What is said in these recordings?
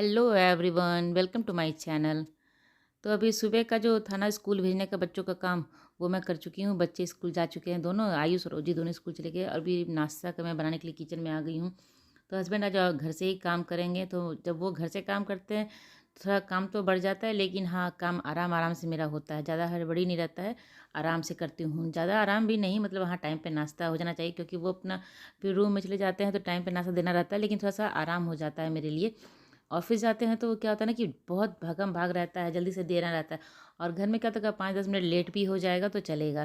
Hello everyone, welcome to my channel. तो अभी सुबह का जो था ना स्कूल भेजने का बच्चों का काम, वो मैं कर चुकी हूँ। बच्चे स्कूल जा चुके हैं, दोनों आयुष और रोजी दोनों स्कूल चले गए। और अभी नाश्ता का मैं बनाने के लिए किचन में आ गई हूँ। तो हस्बैंड आज घर से ही काम करेंगे, तो जब वो घर से काम करते हैं तो थोड़ा काम तो बढ़ जाता है, लेकिन हाँ, काम आराम आराम से मेरा होता है। ज़्यादा हड़बड़ी नहीं रहता है, आराम से करती हूँ। ज़्यादा आराम भी नहीं, मतलब हाँ, टाइम पे नाश्ता हो जाना चाहिए, क्योंकि वो अपना फिर रूम में चले जाते हैं तो टाइम पे नाश्ता देना रहता है। लेकिन थोड़ा सा आराम हो जाता है मेरे लिए। ऑफिस जाते हैं तो क्या होता है ना कि बहुत भागम भाग रहता है, जल्दी से देना रहता है। और घर में क्या होता है, 5-10 मिनट लेट भी हो जाएगा तो चलेगा।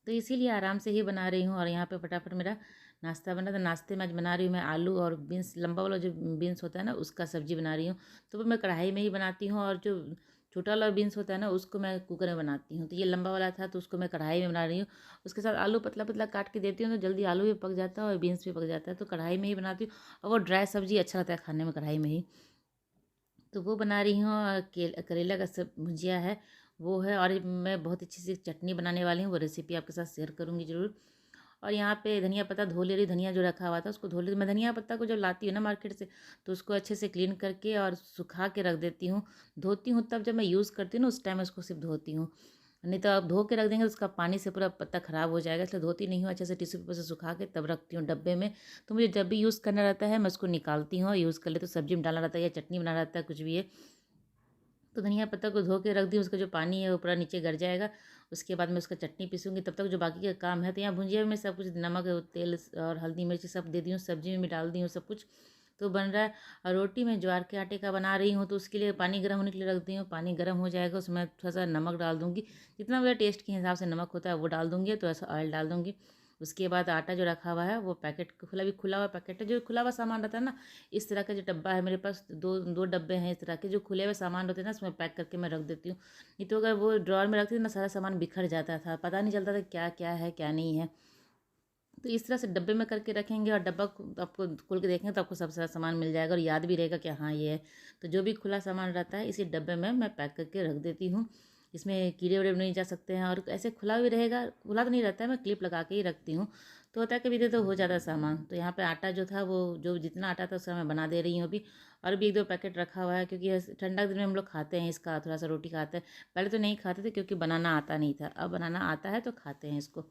तो इसीलिए आराम से ही बना रही हूँ। और यहाँ पे फटाफट मेरा नाश्ता बना। तो नाश्ते में आज बना रही हूँ मैं आलू और बीन्स, लंबा वाला जो बीन्स होता है ना, उसका सब्जी बना रही हूँ। तो वो मैं कढ़ाई में ही बनाती हूँ, और जो छोटा वाला बीन्स होता है ना, उसको मैं कुकर में बनाती हूँ। तो ये लंबा वाला था तो उसको मैं कढ़ाई में बना रही हूँ। उसके साथ आलू पतला पतला काट के देती हूँ, तो जल्दी आलू भी पक जाता है और बीन्स भी पक जाता है। तो कढ़ाई में ही बनाती हूँ, और वो ड्राई सब्जी अच्छा लगता है खाने में कढ़ाई में ही। तो वो बना रही हूँ। और करेला का सब भुजिया है, वो है। और मैं बहुत अच्छी सी चटनी बनाने वाली हूँ, वो रेसिपी आपके साथ शेयर करूँगी ज़रूर। और यहाँ पे धनिया पत्ता धो ले रही, धनिया जो रखा हुआ था उसको धो ले। मैं धनिया पत्ता को जब लाती हूँ ना मार्केट से, तो उसको अच्छे से क्लीन करके और सुखा के रख देती हूँ। धोती हूँ तब, जब मैं यूज़ करती हूँ ना उस टाइम मैं उसको सिर्फ धोती हूँ। नहीं तो आप धो के रख देंगे तो उसका पानी से पूरा पत्ता ख़राब हो जाएगा, इसलिए धोती नहीं हूँ। अच्छे से टिश्यू पेपर से सुखा के तब रखती हूँ डब्बे में। तो मुझे जब भी यूज़ करना रहता है मैं उसको निकालती हूँ और यूज़ कर लेती हूँ। सब्जी में डालना रहता है या चटनी बनाना रहता है, कुछ भी है। तो धनिया पत्ता को धो के रख दी, उसका जो पानी है वो पूरा नीचे गिर जाएगा। उसके बाद मैं उसका चटनी पीसूँगी, तब तक जो बाकी का काम है। तो यहाँ भुजिया में सब कुछ, नमक तेल और हल्दी मिर्ची सब दे दी हूँ, सब्जी में भी डाल दी हूँ सब कुछ। तो बन रहा है। और रोटी मैं ज्वार के आटे का बना रही हूँ, तो उसके लिए पानी गर्म होने के लिए रख दी हूँ। पानी गर्म हो जाएगा, उसमें थोड़ा सा नमक डाल दूँगी। जितना मेरा टेस्ट के हिसाब से नमक होता है वो डाल दूँगी, थोड़ा सा ऑयल डाल दूँगी। उसके बाद आटा जो रखा हुआ है वो पैकेट खुला, भी खुला हुआ पैकेट है। जो खुला हुआ सामान रहता है ना, इस तरह का जो डब्बा है मेरे पास, दो दो डब्बे हैं इस तरह के, जो खुले हुए सामान होते हैं ना, उसमें पैक करके मैं रख देती हूँ। नहीं तो अगर वो ड्रॉअर में रखती थी ना, सारा सामान बिखर जाता था, पता नहीं चलता था क्या क्या है क्या नहीं है। तो इस तरह से डब्बे में करके रखेंगे, और डब्बा आपको खोल के देखेंगे तो आपको सब सारा सामान मिल जाएगा, और याद भी रहेगा कि हाँ ये है। तो जो भी खुला सामान रहता है इसी डब्बे में मैं पैक करके रख देती हूँ। इसमें कीड़े उड़े भी नहीं जा सकते हैं, और ऐसे खुला भी रहेगा, खुला तो नहीं रहता है, मैं क्लिप लगा के ही रखती हूँ। तो होता है कभी दे तो हो जाता है सामान। तो यहाँ पे आटा जो था, वो जो जितना आटा था उसका मैं बना दे रही हूँ अभी। और भी 1-2 पैकेट रखा हुआ है, क्योंकि ठंडा के दिन में हम लोग खाते हैं इसका, थोड़ा सा रोटी खाते हैं। पहले तो नहीं खाते थे क्योंकि बनाना आता नहीं था, अब बनाना आता है तो खाते हैं इसको।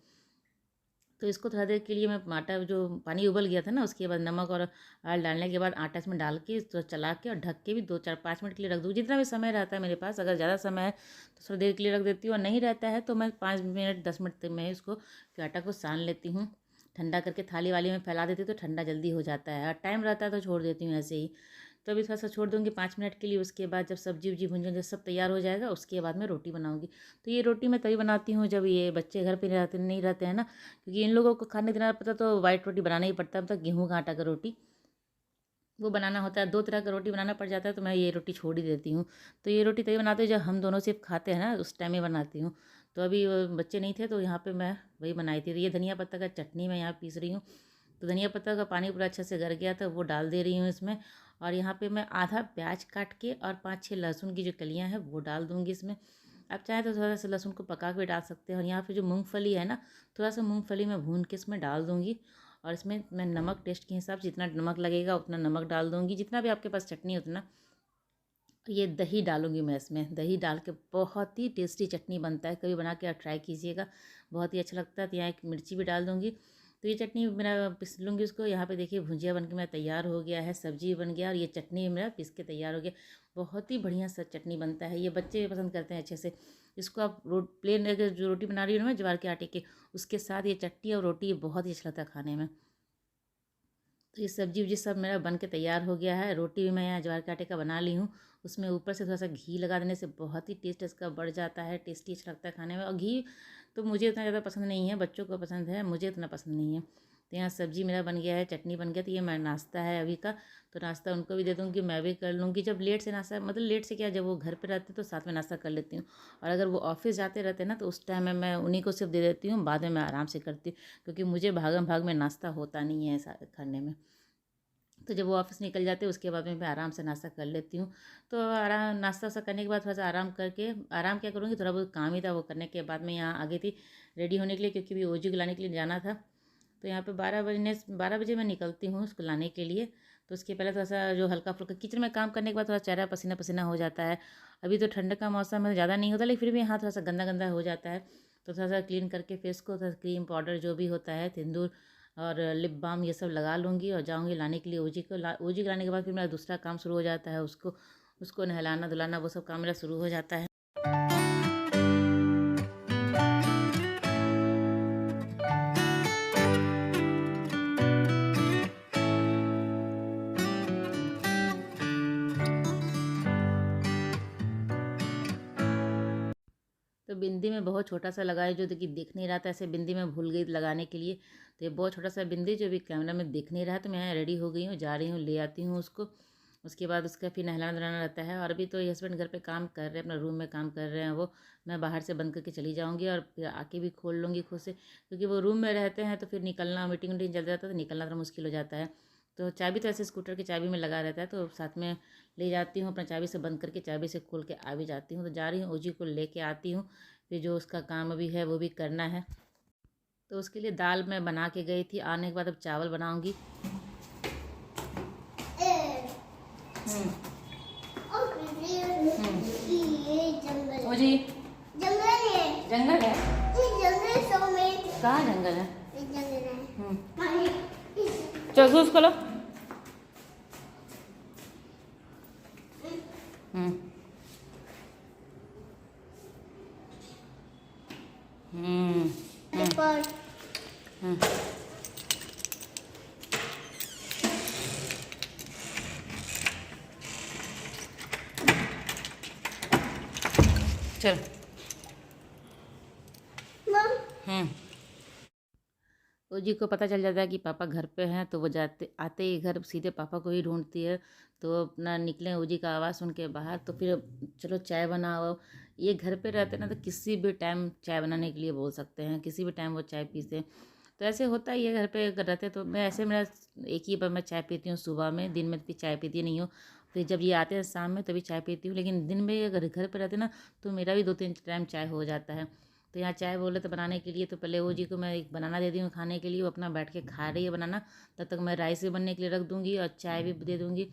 तो इसको थोड़ा देर के लिए मैं आटा, जो पानी उबल गया था ना, उसके बाद नमक और ऑयल डालने के बाद आटा इसमें डाल के तो चला के और ढक के भी 2-4-5 मिनट के लिए रख दूँ। जितना भी समय रहता है मेरे पास, अगर ज़्यादा समय है तो थोड़ा देर के लिए रख देती हूँ, और नहीं रहता है तो मैं 5 मिनट 10 मिनट तक मैं इसको फिर आटा को सान लेती हूँ। ठंडा करके थाली वाली में फैला देती हूँ, तो ठंडा जल्दी हो जाता है। और टाइम रहता है तो छोड़ देती हूँ ऐसे ही। तो अभी थोड़ा सा छोड़ दूँगी 5 मिनट के लिए। उसके बाद जब सब्जी उब्जी भुन जाएगी, सब तैयार हो जाएगा, उसके बाद मैं रोटी बनाऊँगी। तो ये रोटी मैं तभी बनाती हूँ जब ये बच्चे घर पे नहीं रहते हैं ना, क्योंकि इन लोगों को खाने देना पड़ता, तो वाइट रोटी बनाना ही पड़ता है, मतलब गेहूँ का आटा का रोटी वो बनाना होता है। 2 तरह का रोटी बनाना पड़ जाता है, तो मैं ये रोटी छोड़ ही देती हूँ। तो ये रोटी तभी बनाती हूँ जब हम दोनों सिर्फ खाते हैं ना, उस टाइम में बनाती हूँ। तो अभी बच्चे नहीं थे तो यहाँ पे मैं वही बनाई थी। तो ये धनिया पत्ता का चटनी मैं यहाँ पीस रही हूँ। तो धनिया पत्ता का पानी पूरा अच्छे से गर गया था, वो डाल दे रही हूँ इसमें। और यहाँ पे मैं आधा प्याज काट के और 5-6 लहसुन की जो कलियाँ हैं वो डाल दूँगी इसमें। आप चाहें तो थोड़ा सा लहसुन को पका के भी डाल सकते हैं। और यहाँ पे जो मूंगफली है ना, थोड़ा सा मूंगफली मैं भून के इसमें डाल दूँगी। और इसमें मैं नमक टेस्ट के हिसाब से, जितना नमक लगेगा उतना नमक डाल दूँगी, जितना भी आपके पास चटनी है उतना। ये दही डालूँगी मैं इसमें, दही डाल के बहुत ही टेस्टी चटनी बनता है, कभी बना के आप ट्राई कीजिएगा, बहुत ही अच्छा लगता है। तो यहाँ एक मिर्ची भी डाल दूँगी। तो ये चटनी मेरा पीस लूँगी उसको। यहाँ पे देखिए भुजिया बन के मेरा तैयार हो गया है, सब्जी बन गया, और ये चटनी भी मेरा पीस के तैयार हो गया। बहुत ही बढ़िया सा चटनी बनता है, ये बच्चे भी पसंद करते हैं अच्छे से। इसको आप प्लेन अगर जो रोटी बना रही हो ना मैं ज्वार के आटे की, उसके साथ ये चटनी और रोटी बहुत ही अच्छा लगता है खाने में। तो ये सब्जी वब्जी सब मेरा बन के तैयार हो गया है। रोटी भी मैं यहाँ ज्वार के आटे का बना ली हूँ। उसमें ऊपर से थोड़ा सा घी लगा देने से बहुत ही टेस्ट इसका बढ़ जाता है, टेस्टी अच्छा लगता है खाने में। और घी तो मुझे उतना ज़्यादा पसंद नहीं है, बच्चों को पसंद है, मुझे उतना पसंद नहीं है। तो यहाँ सब्जी मेरा बन गया है, चटनी बन गया। तो ये मैं नाश्ता है अभी का, तो नाश्ता उनको भी दे दूँगी, मैं भी कर लूँगी। जब लेट से नाश्ता, मतलब लेट से क्या, जब वो घर पे रहते हैं तो साथ में नाश्ता कर लेती हूँ। और अगर वो ऑफिस जाते रहते हैं ना, तो उस टाइम में मैं उन्हीं को सिर्फ दे देती हूँ, बाद में मैं आराम से करती हूँ, क्योंकि मुझे भागम भाग में नाश्ता होता नहीं है ऐसा करने में। तो जब वो ऑफिस निकल जाते हैं उसके बाद में मैं आराम से नाश्ता कर लेती हूँ। तो आराम नाश्ता वास्ता करने के बाद थोड़ा सा आराम करके, आराम क्या करूँगी, थोड़ा बहुत काम ही था, वो करने के बाद मैं यहाँ आ गई थी रेडी होने के लिए, क्योंकि भी ओजी को लाने के लिए जाना था। तो यहाँ पे 12 बजे मैं निकलती हूँ उसको लाने के लिए। तो उसके पहले थोड़ा-सा जो हल्का-फुल्का किचन में काम करने के बाद थोड़ा चेहरा पसीना-पसीना हो जाता है। अभी तो ठंड का मौसम है, ज़्यादा नहीं होता, लेकिन फिर भी हाथ थोड़ा-सा गंदा-गंदा हो जाता है। तो थोड़ा-सा क्लीन करके फेस को थोड़ा क्रीम पाउडर जो भी होता है, सिंदूर और लिप बाम ये सब लगा लूँगी और जाऊँगी लाने के लिए ओजी को लाने के बाद फिर मेरा दूसरा काम शुरू हो जाता है, उसको उसको नहलाना-धुलाना वो सब काम मेरा शुरू हो जाता है। तो बिंदी में बहुत छोटा-सा लगाया जो कि दिख नहीं रहा था, ऐसे बिंदी मैं भूल गई लगाने के लिए। तो ये बहुत छोटा-सा बिंदी जो भी कैमरा में दिख नहीं रहा है, तो मैं रेडी हो गई हूँ, जा रही हूँ, ले आती हूँ उसको। उसके बाद उसका फिर नहलाना-धुलाना रहता है और अभी तो ये हस्बैंड घर पे काम कर रहे हैं, अपना रूम में काम कर रहे हैं वो। मैं बाहर से बंद करके चली जाऊँगी और फिर आके भी खोल लूँगी खुद से, क्योंकि वो रूम में रहते हैं तो फिर निकलना मीटिंग-वीटिंग चल जाता है तो निकलना थोड़ा मुश्किल हो जाता है। तो चाबी तो ऐसे स्कूटर की चाबी में लगा रहता है, तो साथ में ले जाती हूँ, अपना चाबी से बंद करके चाबी से खोल के आ भी जाती हूँ। तो जा रही हूँ, ओजी को लेके आती हूँ, फिर जो उसका काम अभी है वो भी करना है। तो उसके लिए दाल मैं बना के गई थी, आने के बाद अब चावल बनाऊंगी। हम्म ओ जी, जंगल है। कहाँ जंगल है? चलो घूस खोलो। हम्म हम्म हम्म चल। हम्म ओजी को पता चल जाता है कि पापा घर पे हैं, तो वो जाते आते ही घर सीधे पापा को ही ढूंढती है। तो अपना निकले ओजी का आवाज़ सुन के बाहर, तो फिर चलो चाय बनाओ। ये घर पे रहते हैं ना, तो किसी भी टाइम चाय बनाने के लिए बोल सकते हैं, किसी भी टाइम वो चाय पीते हैं। तो ऐसे होता ही है घर पे अगर रहते, तो मैं ऐसे मेरा एक ही बार मैं चाय पीती हूँ सुबह में, दिन में भी चाय पीती नहीं हूँ। फिर जब ये आते हैं शाम में तभी चाय पीती हूँ, लेकिन दिन में अगर घर पे रहते ना, तो मेरा भी 2-3 टाइम चाय हो जाता है। तो यहाँ चाय बोले तो बनाने के लिए, तो पहले वो जी को मैं एक बनाना दे दी हूँ खाने के लिए, वो अपना बैठ के खा रही है बनाना। तब तक मैं राइस भी बनने के लिए रख दूँगी और चाय भी दे दूँगी।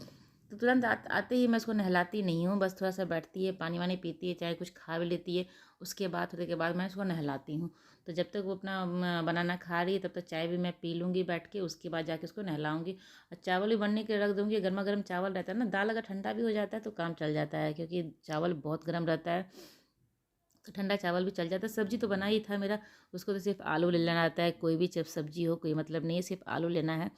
तो तुरंत आते ही मैं उसको नहलाती नहीं हूँ, बस थोड़ा सा बैठती है, पानी वानी पीती है, चाहे कुछ खा भी लेती है। उसके बाद थोड़ी देर के बाद मैं उसको नहलाती हूँ। तो जब तक वो अपना बनाना खा रही है तब तक चाय भी मैं पी लूँगी बैठ के, उसके बाद जाके उसको नहलाऊँगी। और चावल भी बनने के लिए रख दूँगी, गर्मा गर्म चावल रहता है ना, दाल अगर ठंडा भी हो जाता है तो काम चल जाता है, क्योंकि चावल बहुत गर्म रहता है, तो ठंडा चावल भी चल जाता है। सब्जी तो बना ही था मेरा, उसको तो सिर्फ आलू ले लेना आता है, कोई भी जब सब्जी हो कोई मतलब नहीं है, सिर्फ आलू लेना है।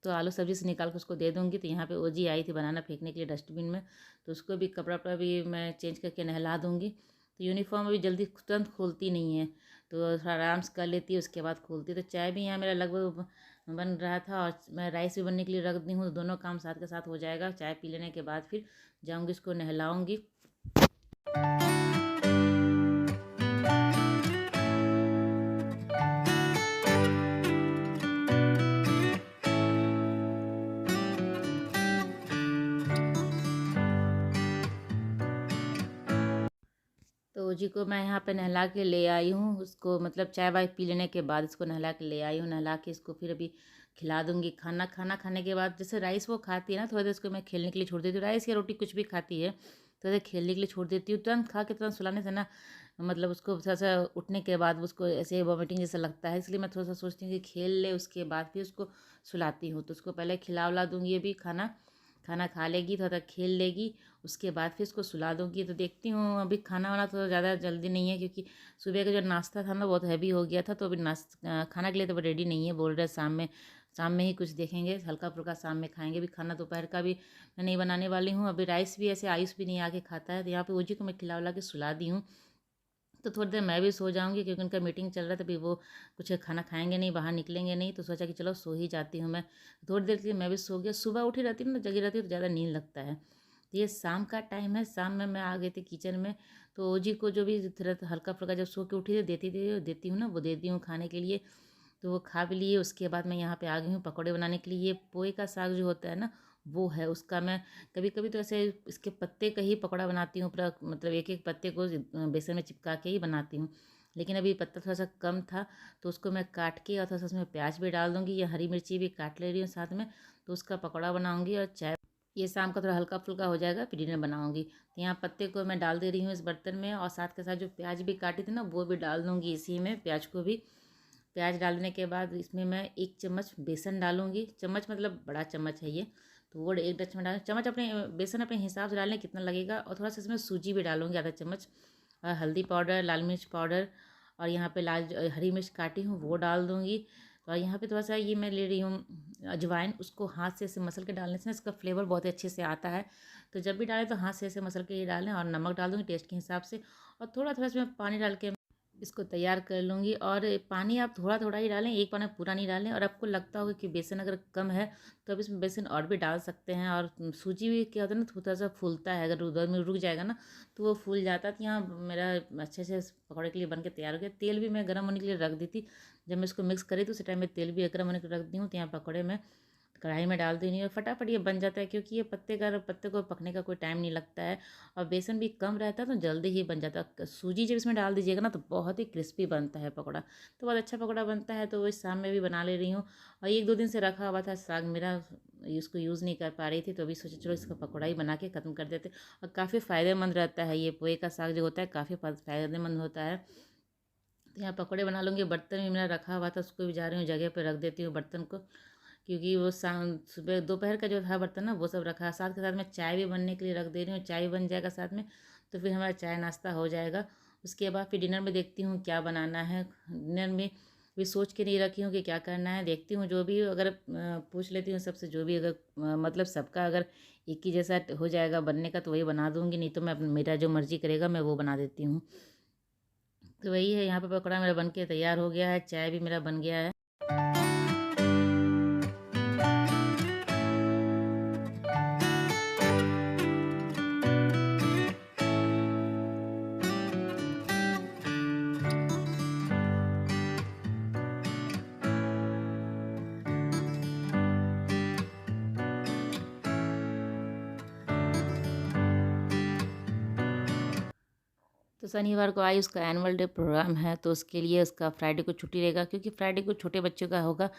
तो आलू सब्जी से निकाल कर उसको दे दूँगी। तो यहाँ पे ओजी आई थी बनाना फेंकने के लिए डस्टबिन में, तो उसको भी कपड़ा वपड़ा भी मैं चेंज करके नहला दूँगी। तो यूनिफॉर्म अभी जल्दी तुरंत खोलती नहीं है, तो थोड़ा आराम से कर लेती है, उसके बाद खोलती है। तो चाय भी यहाँ मेरा लगभग बन रहा था और मैं राइस भी बनने के लिए रख दी हूँ, तो दोनों काम साथ के साथ हो जाएगा। चाय पी लेने के बाद फिर जाऊँगी उसको नहलाऊँगी। तो जी को मैं यहाँ पे नहला के ले आई हूँ, उसको मतलब चाय वाय पी लेने के बाद इसको नहला के ले आई हूँ। नहला के इसको फिर अभी खिला दूँगी खाना। खाना खाने के बाद जैसे राइस वो खाती है ना, थोड़ी देर उसको मैं खेलने के लिए छोड़ देती हूँ। राइस या रोटी कुछ भी खाती है, थोड़ी देर खेलने के लिए छोड़ देती हूँ। तुरंत खा के तुरंत सुलाने से ना, मतलब उसको थोड़ा-सा उठने के बाद उसको ऐसे वॉमिटिंग जैसा लगता है, इसलिए मैं थोड़ा-सा सोचती हूँ कि खेल ले, उसके बाद फिर उसको सुलाती हूँ। तो उसको पहले खिला-विला दूँगी अभी खाना, खाना खा लेगी, थोड़ा खेल लेगी, उसके बाद फिर उसको सुला दूँगी। तो देखती हूँ अभी खाना वाना तो ज़्यादा जल्दी नहीं है, क्योंकि सुबह का जो नाश्ता था ना बहुत हैवी हो गया था, तो अभी खाना के लिए तो वो रेडी नहीं है, बोल रहे हैं शाम में ही कुछ देखेंगे, हल्का-फुल्का शाम में खाएँगे। अभी खाना दोपहर का भी मैं नहीं बनाने वाली हूँ। अभी राइस भी ऐसे आयुष भी नहीं आके खाता है, तो यहाँ पे ओजी को मैं खिला-विला के सुला दी हूँ। तो थोड़ी देर मैं भी सो जाऊँगी, क्योंकि उनका मीटिंग चल रहा है, तभी वो कुछ खाना खाएँगे नहीं, बाहर निकलेंगे नहीं, तो सोचा कि चलो सो ही जाती हूँ मैं। थोड़ी देर के लिए मैं भी सो गया। सुबह उठी रहती हूँ ना, जगी रहती हूँ, तो ज़्यादा नींद लगता है। तो ये शाम का टाइम है, शाम में मैं आ गई थी किचन में, तो ओजी को जो भी थोड़ा हल्का-फुल्का जब सो के उठी थी देती हूँ ना, वो देती हूँ खाने के लिए। तो वो खा भी लिए, उसके बाद मैं यहाँ पे आ गई हूँ पकौड़े बनाने के लिए। ये पोए का साग जो होता है ना, वो है, उसका मैं कभी-कभी तो ऐसे इसके पत्ते का ही पकौड़ा बनाती हूँ, पूरा मतलब एक-एक पत्ते को बेसन में चिपका के ही बनाती हूँ। लेकिन अभी पत्ता थोड़ा सा कम था, तो उसको मैं काट के और थोड़ा सा उसमें प्याज भी डाल दूँगी या हरी मिर्ची भी काट ले रही हूँ साथ में, तो उसका पकौड़ा बनाऊँगी और चाय। ये शाम का थोड़ा हल्का फुल्का हो जाएगा, फिर डिनर बनाऊँगी। तो यहाँ पत्ते को मैं डाल दे रही हूँ इस बर्तन में, और साथ के साथ जो प्याज भी काटी थी ना वो भी डाल दूँगी इसी में, प्याज को भी। प्याज डालने के बाद इसमें मैं 1 चम्मच बेसन डालूँगी, चम्मच मतलब बड़ा चम्मच है ये, तो वो 1 डच में डालें। चम्मच अपने बेसन अपने हिसाब से डालें कितना लगेगा, और थोड़ा सा इसमें सूजी भी डालूँगी आधा चम्मच, और हल्दी पाउडर, लाल मिर्च पाउडर, और यहाँ पे हरी मिर्च काटी हूँ वो डाल दूँगी। और यहाँ पे थोड़ा सा ये मैं ले रही हूँ अजवाइन, उसको हाथ से ऐसे मसल के डालने से ना इसका फ्लेवर बहुत ही अच्छे से आता है। तो जब भी डालें तो हाथ से ऐसे मसल के ये डालें, और नमक डाल दूँगी टेस्ट के हिसाब से, और थोड़ा थोड़ा इसमें पानी डाल के इसको तैयार कर लूँगी। और पानी आप थोड़ा थोड़ा ही डालें, एक पानी पूरा नहीं डालें। और आपको लगता होगा कि बेसन अगर कम है तो आप इसमें बेसन और भी डाल सकते हैं। और सूजी भी क्या होता है ना, थोड़ा सा फूलता है, अगर उधर में रुक जाएगा ना तो वो फूल जाता है। तो यहाँ मेरा अच्छे से पकौड़े के लिए बन के तैयार हो गया। तेल भी मैं गर्म होने के लिए रख दी थी, जब मैं इसको मिक्स करी तो उसी टाइम में तेल भी गर्म होने के लिए रख दी हूँ। तो यहाँ पकौड़े में कढ़ाई में डाल देनी है, और फटाफट ये बन जाता है, क्योंकि ये पत्ते को पकने का कोई टाइम नहीं लगता है, और बेसन भी कम रहता है तो जल्दी ही बन जाता है। सूजी जब इसमें डाल दीजिएगा ना तो बहुत ही क्रिस्पी बनता है पकौड़ा, तो बहुत अच्छा पकौड़ा बनता है। तो वो इस शाम में भी बना ले रही हूँ। और 1-2 दिन से रखा हुआ था साग मेरा, इसको यूज़ नहीं कर पा रही थी, तो अभी सोचा चलो इसका पकौड़ा ही बना के ख़त्म कर देते। और काफ़ी फ़ायदेमंद रहता है ये पोहे का साग जो होता है, काफ़ी फ़ायदेमंद होता है। तो यहाँ पकौड़े बना लूँगी। बर्तन भी मेरा रखा हुआ था, उसको भी जा रही हूँ जगह पर रख देती हूँ बर्तन को, क्योंकि वो शाम सुबह दोपहर का जो था बर्तन ना वो सब रखा है। साथ के साथ मैं चाय भी बनने के लिए रख दे रही हूँ, चाय भी बन जाएगा साथ में, तो फिर हमारा चाय नाश्ता हो जाएगा। उसके बाद फिर डिनर में देखती हूँ क्या बनाना है। डिनर में भी सोच के नहीं रखी हूँ कि क्या करना है, देखती हूँ जो भी, अगर पूछ लेती हूँ सबसे, जो भी अगर मतलब सबका अगर एक ही जैसा हो जाएगा बनने का तो वही बना दूँगी, नहीं तो मैं मेरा जो मर्ज़ी करेगा मैं वो बना देती हूँ। तो वही है, यहाँ पे पकौड़ा मेरा बन के तैयार हो गया है, चाय भी मेरा बन गया है। तो शनिवार को आयुष का एनुअल डे प्रोग्राम है, तो उसके लिए उसका फ्राइडे को छुट्टी रहेगा, क्योंकि फ्राइडे को छोटे बच्चों का होगा,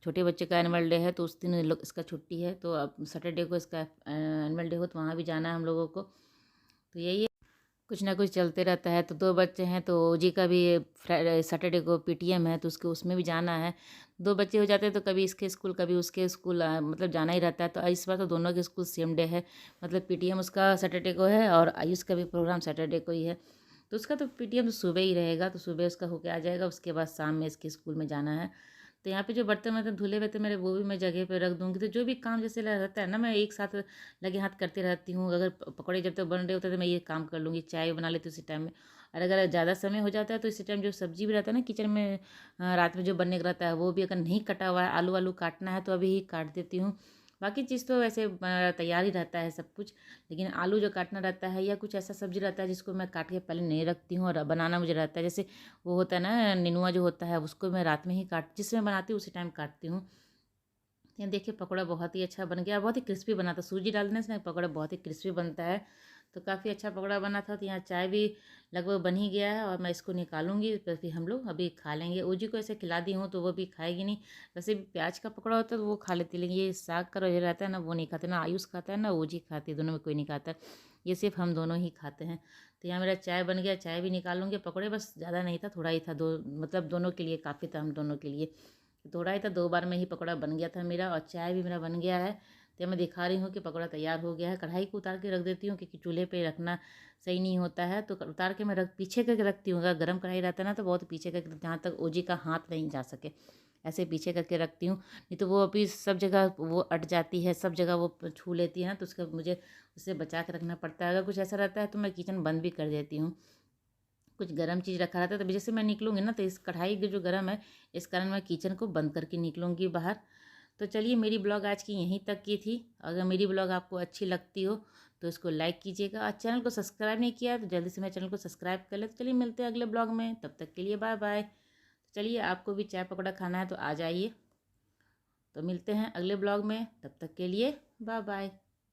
छोटे बच्चे का एनुअल डे है, तो उस दिन लोग इसका छुट्टी है। तो अब सैटरडे को इसका एनुअल डे हो तो वहाँ भी जाना है हम लोगों को। तो यही है, कुछ ना कुछ चलते रहता है। तो 2 बच्चे हैं, तो जी का भी फ्राइडे सैटरडे को पीटीएम है, तो उसके उसमें भी जाना है। 2 बच्चे हो जाते हैं तो कभी इसके स्कूल कभी उसके स्कूल, मतलब जाना ही रहता है। तो इस बार तो दोनों के स्कूल सेम डे है, मतलब पीटीएम उसका सैटरडे को है और आयुष का भी प्रोग्राम सैटरडे को ही है। तो उसका तो पीटीएम तो सुबह ही रहेगा, तो सुबह उसका होके आ जाएगा, उसके बाद शाम में इसके स्कूल में जाना है। तो यहाँ पे जो बर्तन वर्तन धुले हुए थे मेरे, वो भी मैं जगह पे रख दूँगी। तो जो भी काम जैसे रहता है ना, मैं एक साथ लगे हाथ करती रहती हूँ। अगर पकौड़े जब तक बन रहे होते हैं तो मैं ये काम कर लूँगी, चाय बना लेती हूँ उसी टाइम में। और अगर ज़्यादा समय हो जाता है तो इसी टाइम जो सब्ज़ी भी रहता है ना किचन में, रात में जो बनने का रहता है, वो भी अगर नहीं कटा हुआ है, आलू वालू काटना है तो अभी ही काट देती हूँ। बाकी चीज़ तो वैसे तैयार ही रहता है सब कुछ, लेकिन आलू जो काटना रहता है या कुछ ऐसा सब्ज़ी रहता है जिसको मैं काट के पहले नहीं रखती हूँ और बनाना मुझे रहता है, जैसे वो होता है ना नेनुआ जो होता है, उसको मैं रात में ही जिसमें बनाती हूँ उसी टाइम काटती हूँ। ये देखिए पकौड़ा बहुत ही अच्छा बन गया, बहुत ही क्रिस्पी बना था, सूजी डालने से ना पकौड़ा बहुत ही क्रिस्पी बनता है। तो काफ़ी अच्छा पकौड़ा बना था। तो यहाँ चाय भी लगभग बन ही गया है, और मैं इसको निकालूंगी तो फिर हम लोग अभी खा लेंगे। ओजी को ऐसे खिला दी हूँ तो वो भी खाएगी नहीं। वैसे भी प्याज का पकौड़ा होता है तो वो खा लेती, लेकिन ये साग का जो रहता है ना वो नहीं खाते, ना आयुष खाता है ना ओजी खाती है, दोनों में कोई नहीं खाता। ये सिर्फ हम दोनों ही खाते हैं। तो यहाँ मेरा चाय बन गया, चाय भी निकालूंगी। पकौड़े बस ज़्यादा नहीं था, थोड़ा ही था, दो मतलब दोनों के लिए काफ़ी था, हम दोनों के लिए थोड़ा ही था। 2 बार में ही पकौड़ा बन गया था मेरा, और चाय भी मेरा बन गया है। तो मैं दिखा रही हूँ कि पकौड़ा तैयार हो गया है। कढ़ाई को उतार के रख देती हूँ, क्योंकि चूल्हे पे रखना सही नहीं होता है, तो उतार के मैं पीछे करके रखती हूँ। अगर गर्म कढ़ाई रहता है ना तो बहुत पीछे करके, जहाँ तक ओजी का हाथ नहीं जा सके, ऐसे पीछे करके रखती हूँ। नहीं तो वो अभी सब जगह वो अट जाती है, सब जगह वो छू लेती है ना, तो उसका मुझे उससे बचा के रखना पड़ता है। अगर कुछ ऐसा रहता है तो मैं किचन बंद भी कर देती हूँ। कुछ गर्म चीज़ रखा रहता है, तभी जैसे मैं निकलूँगी ना तो इस कढ़ाई की जो गर्म है, इस कारण मैं किचन को बंद करके निकलूँगी बाहर। तो चलिए, मेरी ब्लॉग आज की यहीं तक की थी। अगर मेरी ब्लॉग आपको अच्छी लगती हो तो इसको लाइक कीजिएगा, और चैनल को सब्सक्राइब नहीं किया तो जल्दी से मेरे चैनल को सब्सक्राइब कर ले। तो चलिए मिलते हैं अगले ब्लॉग में, तब तक के लिए बाय बाय। चलिए, आपको भी चाय पकौड़ा खाना है तो आ जाइए। तो मिलते हैं अगले ब्लॉग में, तब तक के लिए बाय बाय।